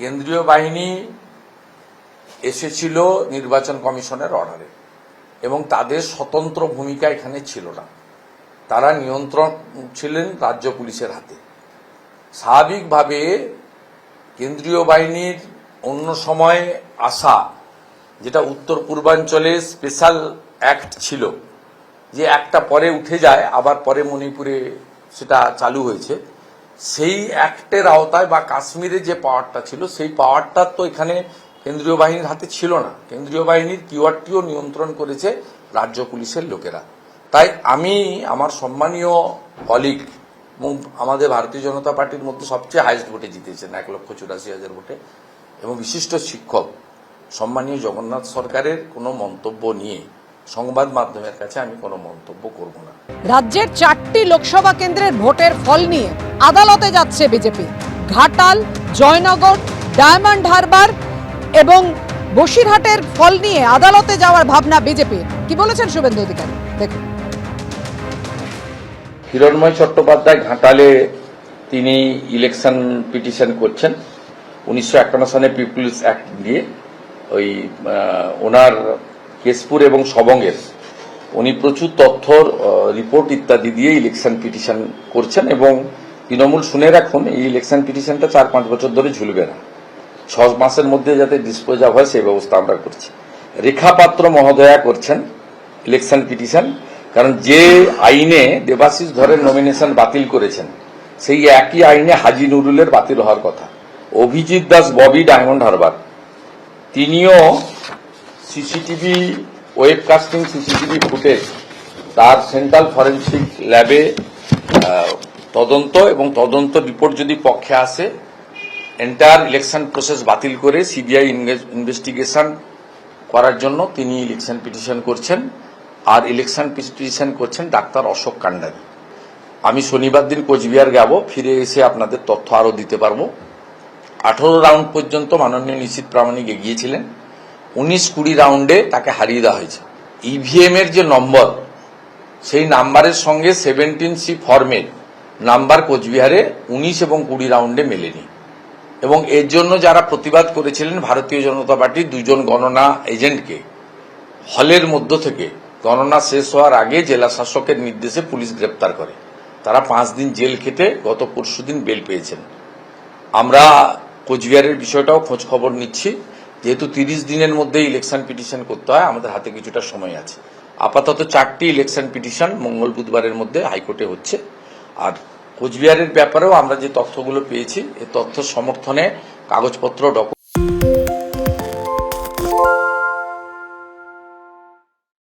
কেন্দ্রীয় বাহিনী এসেছিল নির্বাচন কমিশনের অর্ডারে এবং তাদের স্বতন্ত্র ভূমিকা এখানে ছিল না। তারা নিয়ন্ত্রণ ছিলেন রাজ্য পুলিশের হাতে। স্বাভাবিকভাবে কেন্দ্রীয় বাহিনীর অন্য সময়ে আসা, যেটা উত্তর পূর্বাঞ্চলে স্পেশাল অ্যাক্ট ছিল, যে একটা পরে উঠে যায় আবার পরে মণিপুরে সেটা চালু হয়েছে, সেই অ্যাক্টের আওতায় বা কাশ্মীরে যে পাওয়ারটা ছিল সেই পাওয়ারটা তো এখানে কেন্দ্রীয় বাহিনীর হাতে ছিল না। কেন্দ্রীয় বাহিনীর কিওয়ার্ডটিও নিয়ন্ত্রণ করেছে রাজ্য পুলিশের লোকেরা। তাই আমি আমার সম্মানীয় কলিগ এবং আমাদের ভারতীয় জনতা পার্টির মধ্যে সবচেয়ে হাইয়েস্ট ভোটে জিতেছেন 1,84,000 ভোটে এবং বিশিষ্ট শিক্ষক সম্মানীয় জগন্নাথ সরকারের কোনো মন্তব্য নিয়ে সংবাদ মাধ্যমের কাছে আমি কোনো মন্তব্য করব না। রাজ্যের 4টি লোকসভা কেন্দ্রের ভোটের ফল নিয়ে আদালতে যাচ্ছে বিজেপি। ঘাটাল, জয়নগর, ডায়মন্ড হারবার এবং বসিরহাটের ফল নিয়ে আদালতে যাওয়ার ভাবনা বিজেপির। কি বলেছেন শুভেন্দু অধিকারী, দেখুন। হিরণময় চট্টোপাধ্যায় ঘাটালে তিনি ইলেকশন পিটিশন করছেন 1951 সালে পিপলস অ্যাক্ট দিয়ে। ওই ওনার কেশপুর এবং সবঙ্গের উনি প্রচুর তথ্য রিপোর্ট ইত্যাদি দিয়ে ইলেকশন পিটিশন করছেন এবং তৃণমূল শুনে রাখুন, এই ইলেকশন পিটিশনটা 4-5 বছর ধরে ঝুলবে না, 6 মাসের মধ্যে যাতে ডিসপোজ অফ হয় সেই ব্যবস্থা আমরা করছি। রেখা পাত্র মহোদয়া করছেন ইলেকশন পিটিশন, কারণ যে আইনে দেবাশিস ধরের নমিনেশন বাতিল করেছেন সেই একই আইনে হাজি নুরুলের বাতিল হওয়ার কথা। অভিজিৎ দাস ববি ডায়মন্ড হারবার, তিনিও সিসিটিভি ওয়েবকাস্টিং সিসিটিভি ফুটেজ তার সেন্ট্রাল ফরেন্সিক ল্যাবে তদন্ত এবং তদন্ত রিপোর্ট যদি পক্ষে আসে এন্টায়ার ইলেকশন প্রসেস বাতিল করে সিবিআই ইনভেস্টিগেশন করার জন্য তিনি ইলেকশন পিটিশন করছেন। আর ইলেকশন পিটিশন করছেন ডাক্তার অশোক কান্ডারি। আমি শনিবার দিন কোচবিহার যাব, ফিরে এসে আপনাদের তথ্য আরো দিতে পারবো। 18 রাউন্ড পর্যন্ত মাননীয় নিশীথ প্রামাণিক এগিয়েছিলেন, 19-20 রাউন্ডে তাকে হারিয়ে দেওয়া হয়েছে। ইভিএম এর যে নম্বর, সেই নাম্বারের সঙ্গে 17C ফর্মের নাম্বার কোচবিহারে 19 এবং 20 রাউন্ডে মেলেনি এবং এর জন্য যারা প্রতিবাদ করেছিলেন ভারতীয় জনতা পার্টির 2 জন গণনা এজেন্টকে হলের মধ্য থেকে গণনা শেষ হওয়ার আগে জেলা শাসকের নির্দেশে পুলিশ গ্রেপ্তার করে। তারা 5 দিন জেল খেটে গত পরশুদিন বেল পেয়েছেন। আমরা কোচবিহারের বিষয়টাও খোঁজ খবর নিচ্ছি, যেহেতু 30 দিনের মধ্যে ইলেকশন পিটিশন করতে হয়, আমাদের হাতে কিছুটা সময় আছে। আপাতত 4টি ইলেকশন পিটিশন মঙ্গল বুধবারের মধ্যে হাইকোর্টে হচ্ছে। আর কোচবিহারের ব্যাপারেও আমরা যে তথ্যগুলো পেয়েছি এই তথ্য সমর্থনে কাগজপত্র